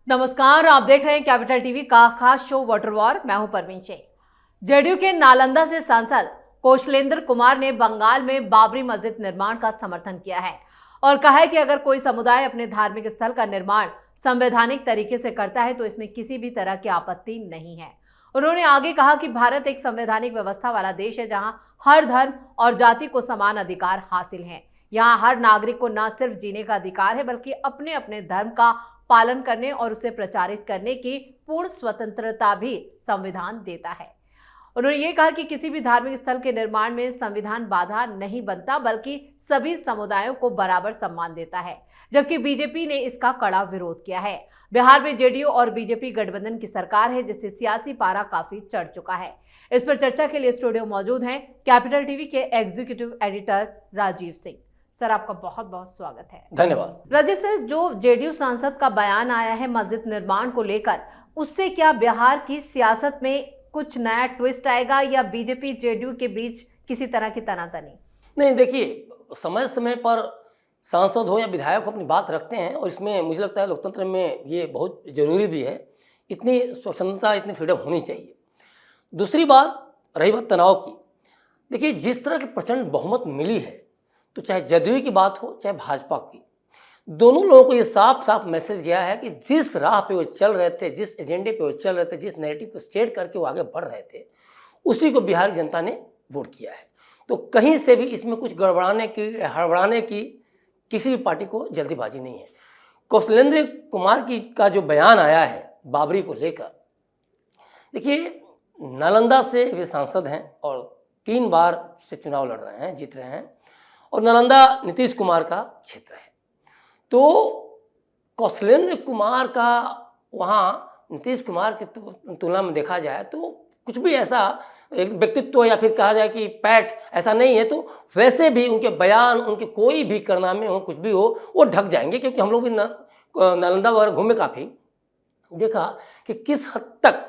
नमस्कार, आप देख रहे हैं कैपिटल टीवी का खास शो वाटर वॉर। मैं हूं परवीन सिंह। जेडीयू के नालंदा से सांसद कौशलेंद्र कुमार ने बंगाल में बाबरी मस्जिद निर्माण का समर्थन किया है और कहा है कि अगर कोई समुदाय अपने धार्मिक स्थल का निर्माण संवैधानिक तरीके से करता है तो इसमें किसी भी तरह की आपत्ति नहीं है। उन्होंने आगे कहा कि भारत एक संवैधानिक व्यवस्था वाला देश है जहां हर धर्म और जाति को समान अधिकार हासिल है। यहाँ हर नागरिक को न सिर्फ जीने का अधिकार है बल्कि अपने अपने धर्म का पालन करने और उसे प्रचारित करने की पूर्ण स्वतंत्रता भी संविधान देता है। उन्होंने ये कहा कि किसी भी धार्मिक स्थल के निर्माण में संविधान बाधा नहीं बनता बल्कि सभी समुदायों को बराबर सम्मान देता है, जबकि बीजेपी ने इसका कड़ा विरोध किया है। बिहार में जेडीयू और बीजेपी गठबंधन की सरकार है जिससे सियासी पारा काफी चढ़ चुका है। इस पर चर्चा के लिए स्टूडियो मौजूद हैं कैपिटल टीवी के executive editor Rajeev Singh. Sir, आपका बहुत बहुत स्वागत है। धन्यवाद। राजीव सर, जो जेडीयू सांसद का बयान आया है मस्जिद निर्माण को लेकर, उससे क्या बिहार की सियासत में कुछ नया ट्विस्ट आएगा या बीजेपी जेडीयू के बीच किसी तरह की तनातनी? नहीं, देखिए, समय समय पर सांसद हो या विधायक हो अपनी बात रखते हैं और इसमें मुझे लगता है लोकतंत्र में ये बहुत ज़रूरी भी है। इतनी स्वतंत्रता, इतनी फ्रीडम होनी चाहिए। दूसरी बात, रही बात तनाव की, देखिए जिस तरह की प्रचंड बहुमत मिली है, तो चाहे जदयू की बात हो चाहे भाजपा की, दोनों लोगों को ये साफ साफ मैसेज गया है कि जिस राह पे वो चल रहे थे, जिस एजेंडे पे वो चल रहे थे, जिस नैरेटिव को स्टेट करके वो आगे बढ़ रहे थे, उसी को बिहार की जनता ने वोट किया है। तो कहीं से भी इसमें कुछ हड़बड़ाने की किसी भी पार्टी को जल्दीबाजी नहीं है। कौशलेंद्र कुमार का जो बयान आया है बाबरी को लेकर, देखिए नालंदा से वे सांसद हैं और 3 बार से चुनाव लड़ रहे हैं, जीत रहे हैं, और नालंदा नीतीश कुमार का क्षेत्र है। तो कौशलेंद्र कुमार का वहाँ नीतीश कुमार की तुलना में देखा जाए तो कुछ भी ऐसा एक व्यक्तित्व या फिर कहा जाए कि पैठ ऐसा नहीं है। तो वैसे भी उनके बयान, उनके कोई भी कारनामे हो, कुछ भी हो, वो ढक जाएंगे, क्योंकि हम लोग भी नालंदा वगैरह घूमे, काफ़ी देखा कि किस हद तक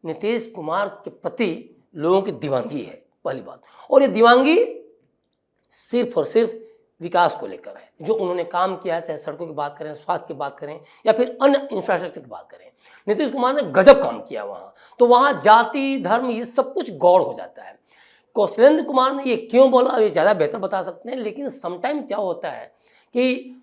नीतीश कुमार के प्रति लोगों की दीवानगी है, पहली बात। और ये दीवानगी सिर्फ और सिर्फ विकास को लेकर है। जो उन्होंने काम किया है, चाहे सड़कों की बात करें, स्वास्थ्य की बात करें या फिर अन्य इंफ्रास्ट्रक्चर की बात करें, नीतीश कुमार ने गजब काम किया वहाँ। तो वहाँ जाति, धर्म, ये सब कुछ गौड़ हो जाता है। कौशलेंद्र कुमार ने ये क्यों बोला, ये ज़्यादा बेहतर बता सकते हैं। लेकिन समटाइम क्या होता है कि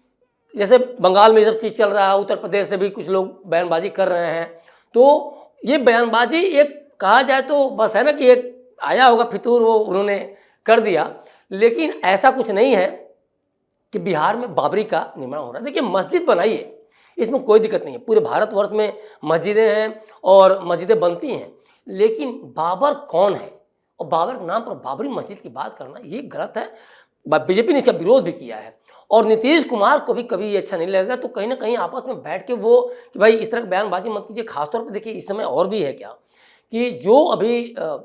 जैसे बंगाल में ये सब चीज़ चल रहा है, उत्तर प्रदेश से भी कुछ लोग बयानबाजी कर रहे हैं, तो ये बयानबाजी एक कहा जाए तो बस है ना कि एक आया होगा फितूर, वो उन्होंने कर दिया। लेकिन ऐसा कुछ नहीं है कि बिहार में बाबरी का निर्माण हो रहा है। देखिए, मस्जिद बनाई है, इसमें कोई दिक्कत नहीं है। पूरे भारतवर्ष में मस्जिदें हैं और मस्जिदें बनती हैं, लेकिन बाबर कौन है और बाबर के नाम पर बाबरी मस्जिद की बात करना ये गलत है। बीजेपी ने इसका विरोध भी किया है और नीतीश कुमार को भी कभी ये अच्छा नहीं लगेगा। तो कहीं ना कहीं आपस में बैठ के वो कि भाई इस तरह की बयानबाजी मत कीजिए। खासतौर पर देखिए, इस समय और भी है क्या कि जो अभी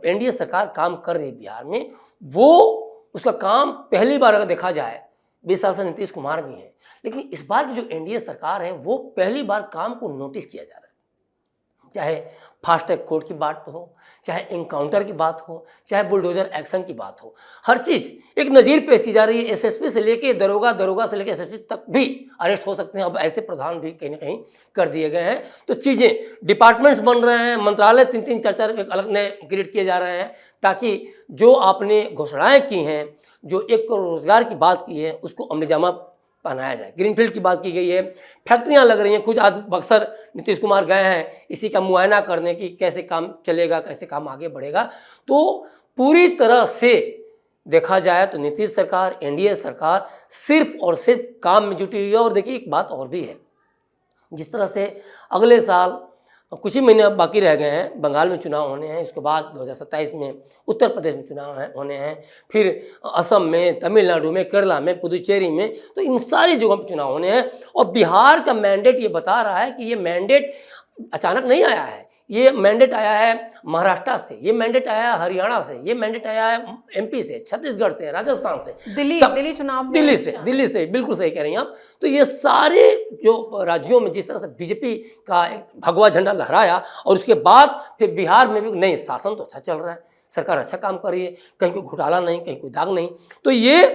एनडीए सरकार काम कर रही है बिहार में, वो उसका काम पहली बार अगर देखा जाए 20 साल से नीतीश कुमार भी हैं, लेकिन इस बार की जो एनडीए सरकार है वो पहली बार काम को नोटिस किया जा रहा है। चाहे फास्ट ट्रैक कोर्ट की बात हो, चाहे एनकाउंटर की बात हो, चाहे बुलडोजर एक्शन की बात हो, हर चीज़ एक नज़ीर पेश की जा रही है। एसएसपी से लेके दरोगा से लेके एसएसपी तक भी अरेस्ट हो सकते हैं। अब ऐसे प्रधान भी कहीं ना कहीं कर दिए गए हैं। तो चीज़ें, डिपार्टमेंट्स बन रहे हैं, मंत्रालय 3-3 4-4 एक अलग नए क्रिएट किए जा रहे हैं, ताकि जो आपने घोषणाएँ की हैं, जो 1 करोड़ रोजगार की बात की है, उसको अमलीजामा पहनाया जाए। ग्रीनफील्ड की बात की गई है, फैक्ट्रियां लग रही हैं। कुछ आज बक्सर नीतीश कुमार गए हैं इसी का मुआयना करने की, कैसे काम चलेगा, कैसे काम आगे बढ़ेगा। तो पूरी तरह से देखा जाए तो नीतीश सरकार, एनडीए सरकार सिर्फ और सिर्फ काम में जुटी हुई है। और देखिए, एक बात और भी है, जिस तरह से अगले साल कुछ ही महीने बाकी रह गए हैं, बंगाल में चुनाव होने हैं, इसके बाद 2027 में उत्तर प्रदेश में चुनाव होने हैं, फिर असम में, तमिलनाडु में, केरला में, पुदुचेरी में, तो इन सारी जगहों पर चुनाव होने हैं। और बिहार का मैंडेट ये बता रहा है कि ये मैंडेट अचानक नहीं आया है। ये मैंडेट आया है महाराष्ट्र से, ये मैंडेट आया है हरियाणा से, ये मैंडेट आया है एमपी से, छत्तीसगढ़ से, राजस्थान से, दिल्ली से। बिल्कुल सही कह रही हैं आप। तो ये सारे जो राज्यों में जिस तरह से बीजेपी का एक भगवा झंडा लहराया, और उसके बाद फिर बिहार में भी नहीं, शासन तो अच्छा चल रहा है, सरकार अच्छा काम कर रही है, कहीं कोई घोटाला नहीं, कहीं कोई दाग नहीं। तो ये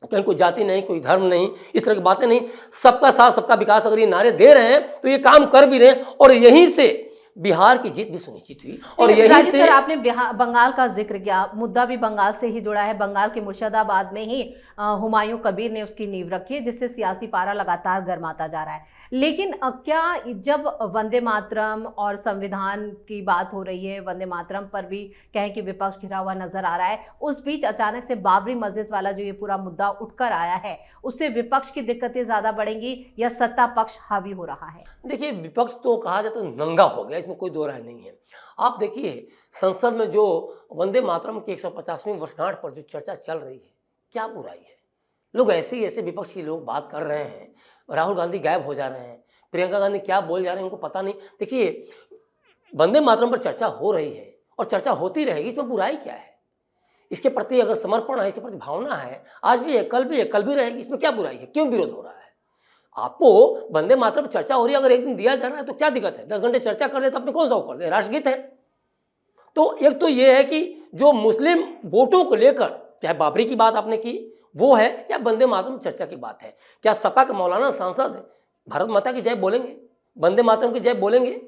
कहीं कोई जाति नहीं, कोई धर्म नहीं, इस तरह की बातें नहीं। सबका साथ सबका विकास अगर ये नारे दे रहे हैं तो ये काम कर भी रहे हैं, और यहीं से बिहार की जीत भी सुनिश्चित हुई। और यहीं राजीव से सर, आपने बंगाल का जिक्र किया, मुद्दा भी बंगाल से ही जुड़ा है। बंगाल के मुर्शिदाबाद में ही हुमायूं कबीर ने उसकी नींव रखी है, जिससे सियासी पारा लगातार गर्माता जा रहा है। लेकिन क्या जब वंदे मातरम और संविधान की बात हो रही है, वंदे मातरम पर भी कहें कि विपक्ष घिरा हुआ नजर आ रहा है, उस बीच अचानक से बाबरी मस्जिद वाला जो ये पूरा मुद्दा उठकर आया है, उससे विपक्ष की दिक्कतें ज्यादा बढ़ेंगी या सत्ता पक्ष हावी हो रहा है? देखिए, विपक्ष तो कहा जाए तो नंगा हो गया, इसमें कोई दो राय नहीं है। आप देखिए, संसद में जो वंदे मातरम की 150वीं वर्षगांठ पर जो चर्चा चल रही है, क्या बुराई है? लोग ऐसे ही ऐसे विपक्ष के लोग बात कर रहे हैं, राहुल गांधी गायब हो जा रहे हैं, प्रियंका गांधी क्या बोल जा रहे हैं उनको पता नहीं। देखिए, वंदे मातरम पर चर्चा हो रही है और चर्चा होती रहेगी, इसमें बुराई क्या है? इसके प्रति अगर समर्पण है, इसके प्रति भावना है, आज भी है, कल भी है, कल भी रहेगी, इसमें क्या बुराई है? क्यों विरोध हो रहा है? आपको वंदे मातरम पर चर्चा हो रही है, अगर एक दिन दिया जा रहा है तो क्या दिक्कत है? 10 घंटे चर्चा कर ले तो अपने कौन सा वो कर दे, राष्ट्रगीत है। तो एक तो ये है कि जो मुस्लिम वोटों को लेकर, चाहे बाबरी की बात आपने की वो है, चाहे वंदे मातरम चर्चा की बात है, क्या सपा के मौलाना सांसद भारत माता की जय बोलेंगे, वंदे मातरम की जय बोलेंगे?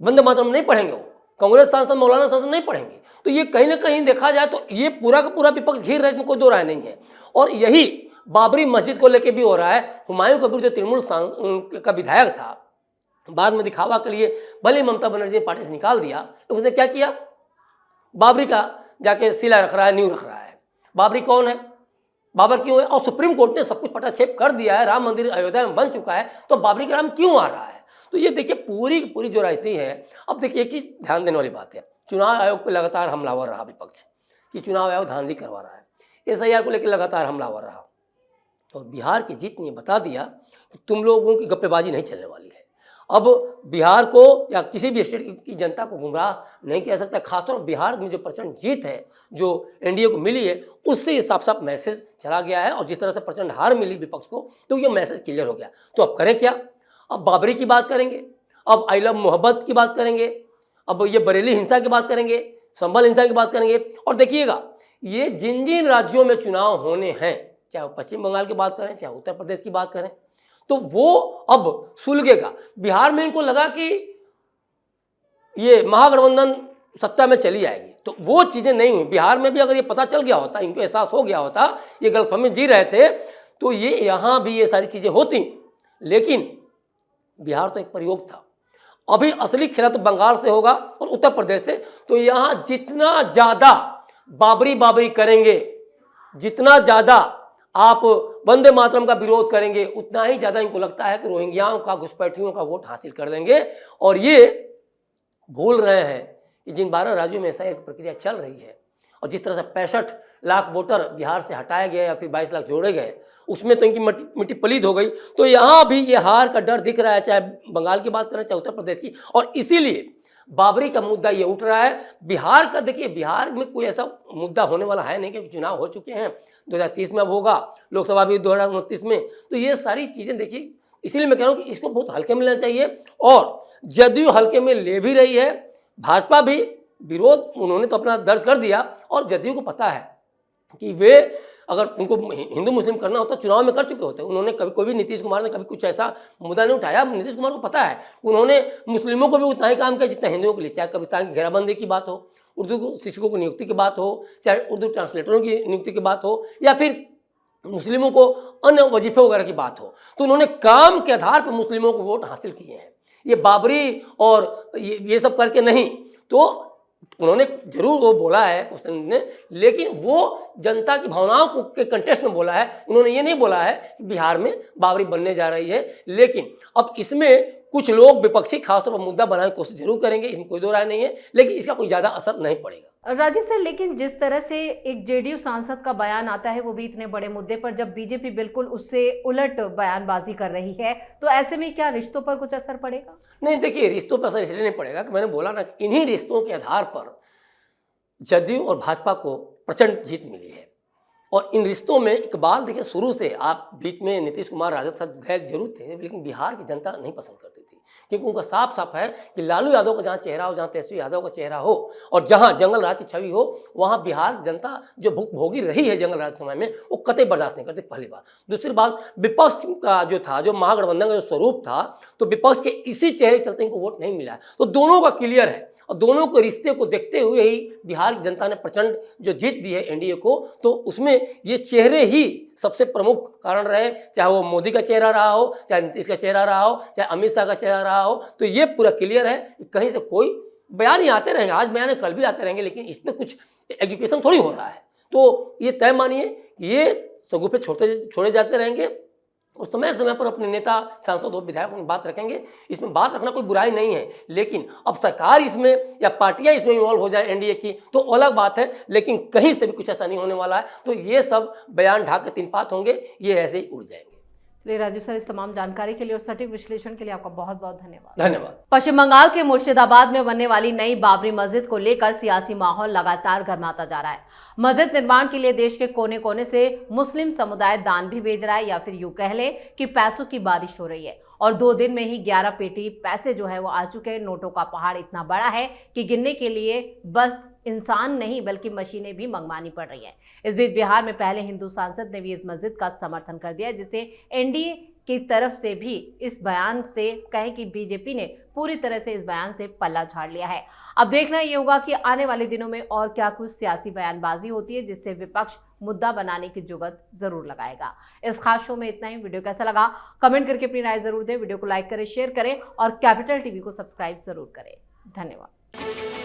वंदे मातरम नहीं पढ़ेंगे वो, कांग्रेस सांसद मौलाना सांसद नहीं पढ़ेंगे। तो ये कहीं ना कहीं देखा जाए तो ये पूरा का पूरा विपक्ष घिर रहा है, इसमें कोई दो राय नहीं है। और यही बाबरी मस्जिद को लेकर भी हो रहा है। हुमायूं कबीर जो तृणमूल का विधायक था, बाद में दिखावा के लिए भले ममता बनर्जी ने पार्टी से निकाल दिया, तो उसने क्या किया? बाबरी का जाके सिला रख रहा है, नींव रख रहा है। बाबरी कौन है? बाबर क्यों है? और सुप्रीम कोर्ट ने सब कुछ पटाक्षेप कर दिया है, राम मंदिर अयोध्या में बन चुका है, तो बाबरी का नाम क्यों आ रहा है? तो ये देखिए पूरी पूरी जो राजनीति है। अब देखिए एक चीज ध्यान देने वाली बात है, चुनाव आयोग पर लगातार हमलावर रहा विपक्ष कि चुनाव आयोग धांधली करवा रहा है, SIR को लेकर लगातार हमलावर रहा, और बिहार की जीत ने बता दिया कि तुम लोगों की गप्पेबाजी नहीं चलने वाली है। अब बिहार को या किसी भी स्टेट की जनता को गुमराह नहीं किया सकता। खासतौर बिहार में जो प्रचंड जीत है जो NDA को मिली है, उससे ये साफ साफ मैसेज चला गया है। और जिस तरह से प्रचंड हार मिली विपक्ष को, तो ये मैसेज क्लियर हो गया। तो अब करें क्या? अब बाबरी की बात करेंगे, अब आई लव मोहब्बत की बात करेंगे, अब ये बरेली हिंसा की बात करेंगे, संभल हिंसा की बात करेंगे। और देखिएगा, ये जिन जिन राज्यों में चुनाव होने हैं, चाहे वो पश्चिम बंगाल की बात करें, चाहे उत्तर प्रदेश की बात करें, तो वो अब सुलगेगा। बिहार में इनको लगा कि ये महागठबंधन सत्ता में चली आएगी, तो वो चीज़ें नहीं हुई। बिहार में भी अगर ये पता चल गया होता, इनको एहसास हो गया होता, ये गलतफहमी जी रहे थे, तो ये यहाँ भी ये सारी चीज़ें होती। लेकिन बिहार तो एक प्रयोग था, अभी असली खेला तो बंगाल से होगा और उत्तर प्रदेश से। तो यहाँ जितना ज़्यादा बाबरी बाबरी करेंगे, जितना ज़्यादा आप वंदे मातरम का विरोध करेंगे, उतना ही ज़्यादा इनको लगता है कि रोहिंग्याओं का, घुसपैठियों का वोट हासिल कर देंगे। और ये भूल रहे हैं कि जिन 12 राज्यों में ऐसा एक प्रक्रिया चल रही है, और जिस तरह से 65 लाख वोटर बिहार से हटाए गए या फिर 22 लाख जोड़े गए, उसमें तो इनकी मिट्टी पलीद हो गई। तो यहाँ भी ये हार का डर दिख रहा है, चाहे बंगाल की बात करें, चाहे उत्तर प्रदेश की। और इसीलिए बाबरी का मुद्दा ये उठ रहा है। बिहार का देखिए, बिहार में कोई ऐसा मुद्दा होने वाला है नहीं, क्योंकि चुनाव हो चुके हैं, 2030 में अब होगा, लोकसभा भी 2029 में। तो ये सारी चीज़ें देखिए, इसीलिए मैं कह रहा हूँ कि इसको बहुत हल्के में लेना चाहिए। और जदयू हल्के में ले भी रही है, भाजपा भी विरोध उन्होंने तो अपना दर्ज कर दिया, और जदयू को पता है कि वे अगर उनको हिंदू मुस्लिम करना होता चुनाव में कर चुके होते। उन्होंने कभी कोई भी, नीतीश कुमार ने कभी कुछ ऐसा मुद्दा नहीं उठाया। नीतीश कुमार को पता है, उन्होंने मुस्लिमों को भी उतना ही काम किया जितना हिंदुओं के लिए, चाहे कविता की घेराबंदी की बात हो, उर्दू शिक्षकों की नियुक्ति की बात हो, चाहे उर्दू ट्रांसलेटरों की नियुक्ति की बात हो, या फिर मुस्लिमों को अन्य वजीफे वगैरह की बात हो। तो उन्होंने काम के आधार पर मुस्लिमों को वोट हासिल किए हैं, ये बाबरी और ये सब करके नहीं। तो उन्होंने जरूर वो बोला है ने, लेकिन वो जनता की भावनाओं को के कंटेस्ट में बोला है। उन्होंने ये नहीं बोला है कि बिहार में बाबरी बनने जा रही है। लेकिन अब इसमें कुछ लोग विपक्षी खासतौर पर मुद्दा बनाने की कोशिश जरूर करेंगे, इसमें कोई दो राय नहीं है, लेकिन इसका कोई ज़्यादा असर नहीं पड़ेगा। राजीव सर, लेकिन जिस तरह से एक JDU सांसद का बयान आता है, वो भी इतने बड़े मुद्दे पर, जब बीजेपी बिल्कुल उससे उलट बयानबाजी कर रही है, तो ऐसे में क्या रिश्तों पर कुछ असर पड़ेगा? नहीं, देखिए, रिश्तों पर असर इसलिए नहीं पड़ेगा कि मैंने बोला ना, इन्हीं रिश्तों के आधार पर जदयू और भाजपा को प्रचंड जीत मिली है। और इन रिश्तों में इकबाल, देखिए, शुरू से आप बीच में नीतीश कुमार राजद साथ गए जरूर थे, लेकिन बिहार की जनता नहीं पसंद करती थी, क्योंकि उनका साफ साफ है कि लालू यादव का जहाँ चेहरा हो, जहाँ तेजस्वी यादव का चेहरा हो और जहाँ जंगल राज की छवि हो, वहाँ बिहार जनता जो भुगभोगी रही है जंगल राज समय में, वो कतई बर्दाश्त नहीं करती। पहली बात। दूसरी बात, विपक्ष का जो था, जो महागठबंधन का जो स्वरूप था, तो विपक्ष के इसी चेहरे के चलते इनको वोट नहीं मिला है। तो दोनों का क्लियर है और दोनों के रिश्ते को देखते हुए ही बिहार की जनता ने प्रचंड जो जीत दी है एनडीए को, तो उसमें ये चेहरे ही सबसे प्रमुख कारण रहे, चाहे वो मोदी का चेहरा रहा हो, चाहे नीतीश का चेहरा रहा हो, चाहे अमित शाह का चेहरा रहा हो। तो ये पूरा क्लियर है कि कहीं से कोई बयान ही आते रहेंगे, आज बयान कल भी आते रहेंगे, लेकिन इसमें कुछ एजुकेशन थोड़ी हो रहा है। तो ये तय मानिए कि ये सगुफे छोड़े जाते रहेंगे और समय समय पर अपने नेता, सांसद और विधायक में बात रखेंगे। इसमें बात रखना कोई बुराई नहीं है, लेकिन अब सरकार इसमें या पार्टियां इसमें इन्वॉल्व हो जाए एनडीए की तो अलग बात है, लेकिन कहीं से भी कुछ ऐसा नहीं होने वाला है। तो ये सब बयान ढाक के तीन पात होंगे, ये ऐसे ही उड़ जाएंगे। चलिए राजीव सर, इस तमाम जानकारी के लिए और सटीक विश्लेषण के लिए आपका बहुत बहुत धन्यवाद। धन्यवाद। पश्चिम बंगाल के मुर्शिदाबाद में बनने वाली नई बाबरी मस्जिद को लेकर सियासी माहौल लगातार गर्माता जा रहा है। मस्जिद निर्माण के लिए देश के कोने कोने से मुस्लिम समुदाय दान भी भेज रहा है, या फिर यूं कह ले कि पैसों की बारिश हो रही है। और 2 दिन में ही 11 पेटी पैसे जो है वो आ चुके हैं। नोटों का पहाड़ इतना बड़ा है कि गिनने के लिए बस इंसान नहीं बल्कि मशीनें भी मंगवानी पड़ रही हैं। इस बीच बिहार में पहले हिंदू सांसद ने भी इस मस्जिद का समर्थन कर दिया, जिसे एनडीए की तरफ से भी इस बयान से कहें कि बीजेपी ने पूरी तरह से इस बयान से पल्ला झाड़ लिया है। अब देखना ये होगा कि आने वाले दिनों में और क्या कुछ सियासी बयानबाजी होती है जिससे विपक्ष मुद्दा बनाने की जुगत जरूर लगाएगा। इस खास शो में इतना ही। वीडियो कैसा लगा कमेंट करके अपनी राय जरूर दें। वीडियो को लाइक करें, शेयर करें और कैपिटल टीवी को सब्सक्राइब जरूर करें। धन्यवाद।